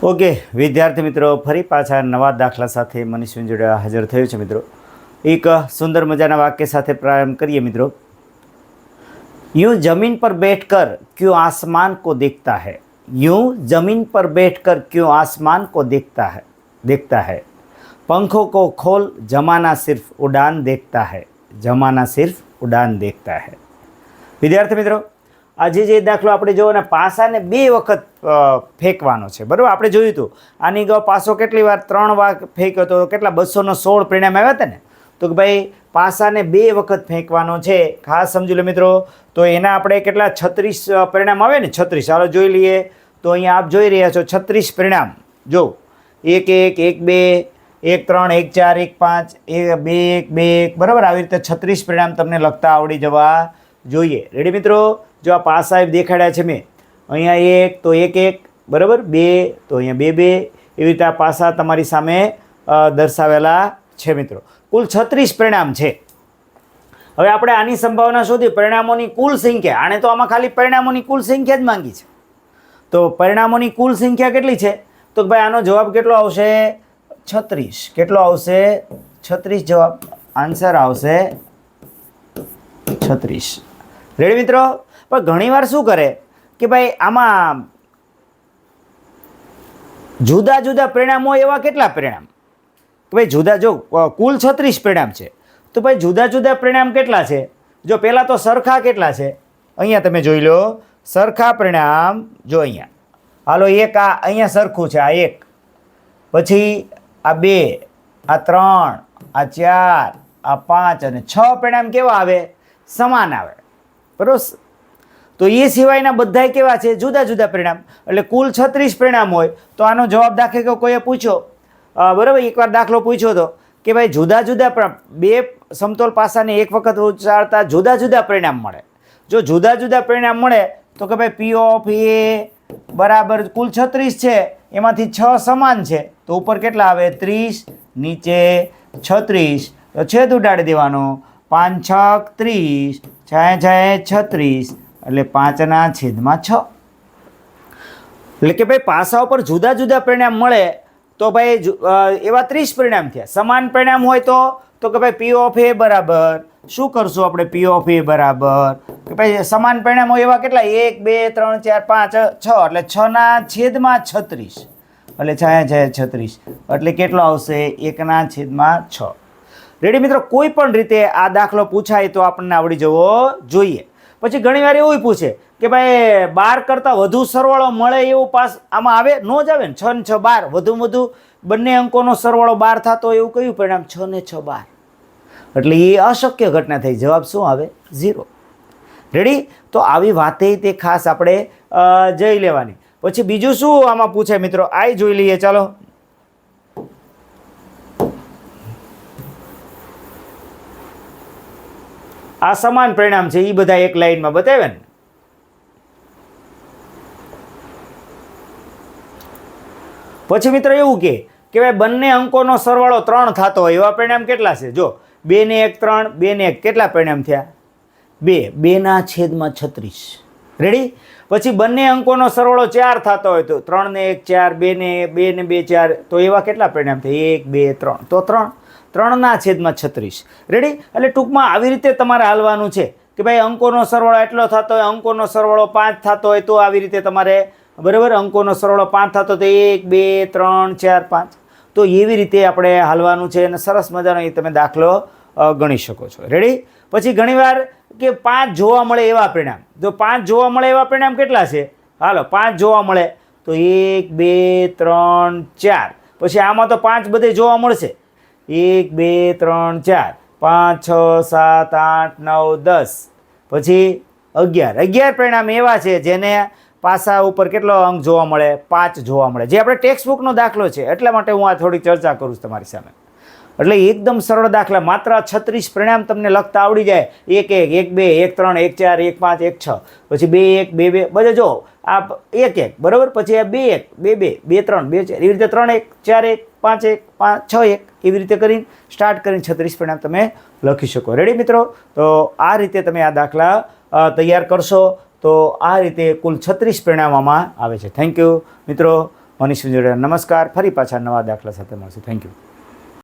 Okay વિદ્યાર્થી મિત્રો, ફરી પાછા નવા દાખલા સાથે મનીષ જોડે હાજર થયો છે મિત્રો। એક સુંદર મજાના વાક્ય સાથે પ્રારંભ કરીએ મિત્રો। यूं जमीन पर बैठकर क्यों आसमान को देखता है, यूं जमीन पर बैठकर क्यों आसमान को देखता है। पंखों को खोल, जमाना सिर्फ उड़ान देखता है, जमाना सिर्फ उड़ान देखता है। विद्यार्थी मित्रों, આજે જે દાખલો આપણે જોવો ને, પાસાને બે વખત ફેંકવાનો છે, બરાબર। આપણે જોયું હતું આની અગાઉ પાસો કેટલી વાર 3 વાર ફેંક્યો તો કેટલા 216 પરિણામ આવ્યા હતા ને। તો કે ભાઈ પાસાને બે વખત ફેંકવાનો છે, ખાસ સમજી લો મિત્રો। તો એના આપણે કેટલા 36 પરિણામ આવે ને, 36 ચાલો જોઈ લઈએ। તો અહીંયા આપ જોઈ રહ્યા છો 36 પરિણામ, જો 1 1 1 2 1 3 1 4 1 5 1 2 1 2 1, બરાબર। આવી રીતે 36 પરિણામ તમને લખતા આવડી જવા જોઈએ। રેડી મિત્રો? જો આ પાસા દેખાડ્યા છે મેં, અહીંયા 1 તો 1 1, બરાબર, 2 તો અહીંયા 2 2, એવી રીતે આ પાસા તમારી સામે દર્શાવેલા છે મિત્રો। કુલ 36 પરિણામ છે। હવે આપણે આની સંભાવના શોધી, પરિણામોની કુલ સંખ્યા। આણે તો આમાં ખાલી પરિણામોની કુલ સંખ્યા જ માંગી છે। તો પરિણામોની કુલ સંખ્યા કેટલી છે? તો ભાઈ આનો જવાબ કેટલો આવશે? 36। કેટલો આવશે? 36 જવાબ, આન્સર આવશે 36। રેડી મિત્રો? પણ ઘણીવાર શું કરે કે ભાઈ આમાં જુદા જુદા પરિણામ હોય, એવા કેટલા પરિણામ કે ભાઈ જુદા, જો કુલ 36 પરિણામ છે તો ભાઈ જુદા જુદા પરિણામ કેટલા છે? જો પહેલાં તો સરખા કેટલા છે, અહીંયા તમે જોઈ લો સરખા પરિણામ। જો અહીંયા હાલો, એક આ અહીંયા સરખું છે, આ 1, પછી આ 2, આ 3, આ 4, આ 5 અને 6 પરિણામ કેવા આવે? સમાન આવે, બરોબર। તો એ સિવાયના બધાય કેવા છે? જુદા જુદા પરિણામ। એટલે કુલ 36 પરિણામ હોય તો આનો જવાબ દાખલે કે કોઈએ પૂછ્યો, બરાબર, એકવાર દાખલો પૂછ્યો હતો કે ભાઈ જુદા જુદા બે સમતોલ પાસાને એક વખત ઉચ્ચારતા જુદા જુદા પરિણામ મળે। જો જુદા જુદા પરિણામ મળે તો કે ભાઈ પી ઓફ એ બરાબર કુલ 36 છે, એમાંથી 6 સમાન છે, તો ઉપર કેટલા આવે? 30, નીચે 36, તો છેદ ઉડાડી દેવાનો, 5 6 30, 6 6 36, એટલે 5/6। એટલે કે ભાઈ પાસા ઉપર જુદા જુદા પરિણામ મળે તો ભાઈ એવા 30 પરિણામ થયા। સમાન પરિણામ હોય તો કે ભાઈ પી ઓફ એ બરાબર શું કરશું આપણે? પી ઓફ એ બરાબર કે ભાઈ સમાન પરિણામ હોય એવા કેટલા? 1 2 3 4 5 6, એટલે 6/36, એટલે 6 6 36, એટલે કેટલો આવશે? 1/6। રેડી મિત્રો? કોઈ પણ રીતે આ દાખલો પૂછાય તો આપણને આવડી જવો જોઈએ। પછી ઘણીવાર એવું પૂછે કે ભાઈ 12 કરતાં વધુ સરવાળો મળે એવું પાસ આમાં આવે? ન જ આવે ને। 6 ને 6 12, વધુમાં વધુ બંને અંકોનો સરવાળો 12 થતો હોય એવું કયું પરિણામ? 6 ને 6 12, એટલે એ અશક્ય ઘટના થઈ। જવાબ શું આવે? 0। રેડી? તો આવી વાતે તે ખાસ આપણે જોઈ લેવાની। પછી બીજું શું આમાં પૂછાય મિત્રો, આ જોઈ લઈએ ચાલો। આ સમાન પરિણામ છે, એ બધા એક લાઈનમાં બતાવ્યા ને। પછી મિત્રો એવું કે ભાઈ બંને અંકોનો સરવાળો 3 થતો હોય એવા પરિણામ કેટલા છે? જો 2 ને 1 3, 2 ને 1 કેટલા પરિણામ થયા? 2, 2/36। રેડી? પછી બંને અંકોનો સરવાળો 4 થતો હોય તો 3 ને 1 4, 2 ને 2 4, તો એવા કેટલા પરિણામ થયા? 1 2 3, તો 3/36। રેડી? એટલે ટૂંકમાં આવી રીતે તમારે હાલવાનું છે કે ભાઈ અંકોનો સરવાળો એટલો થતો હોય, અંકોનો સરવાળો 5 થતો હોય તો આવી રીતે તમારે, બરાબર, અંકોનો સરવાળો 5 થતો તો 1 2 3 4 5, તો એવી રીતે આપણે હાલવાનું છે અને સરસ મજાનો એ તમે દાખલો ગણી શકો છો। રેડી? પછી ઘણીવાર કે 5 જોવા મળે એવા પરિણામ, જો 5 જોવા મળે એવા પરિણામ કેટલા છે? હાલો 5 જોવા મળે તો 1 2 3 4, પછી આમાં તો 5 બધે જોવા મળશે, 1 2 3 4 5 6 7 8 9 10, પછી 11 પરિણામ એવા છે જેને પાસા ઉપર કેટલો અંક જોવા મળે? 5 જોવા મળે, જે આપણે ટેક્સ્ટ બુકનો દાખલો છે, એટલા માટે હું આ થોડી ચર્ચા કરું છું તમારી સામે। એટલે એકદમ સરળ દાખલા, માત્ર 36 પરિણામ તમને લખતા આવડી જાય। 1 1 1 2 1 3 1 4 1 5 1 6, પછી 2 1 2 2, બધે જો આ 1 1, બરાબર, પછી આ 2 1 2 2 2 3 2 4, એવી રીતે 3 1 4 1 5 1 5 6 1, એવી રીતે કરીને સ્ટાર્ટ કરીને 36 પરિણામ તમે લખી શકો। રેડી મિત્રો? તો આ રીતે તમે આ દાખલા તૈયાર કરશો તો આ રીતે કુલ 36 પરિણામ આમાં આવે છે। થેન્ક યુ મિત્રો। મનીષ વિંજોડિયા નમસ્કાર. ફરી પાછા નવા દાખલા સાથે મળશું. Thank you.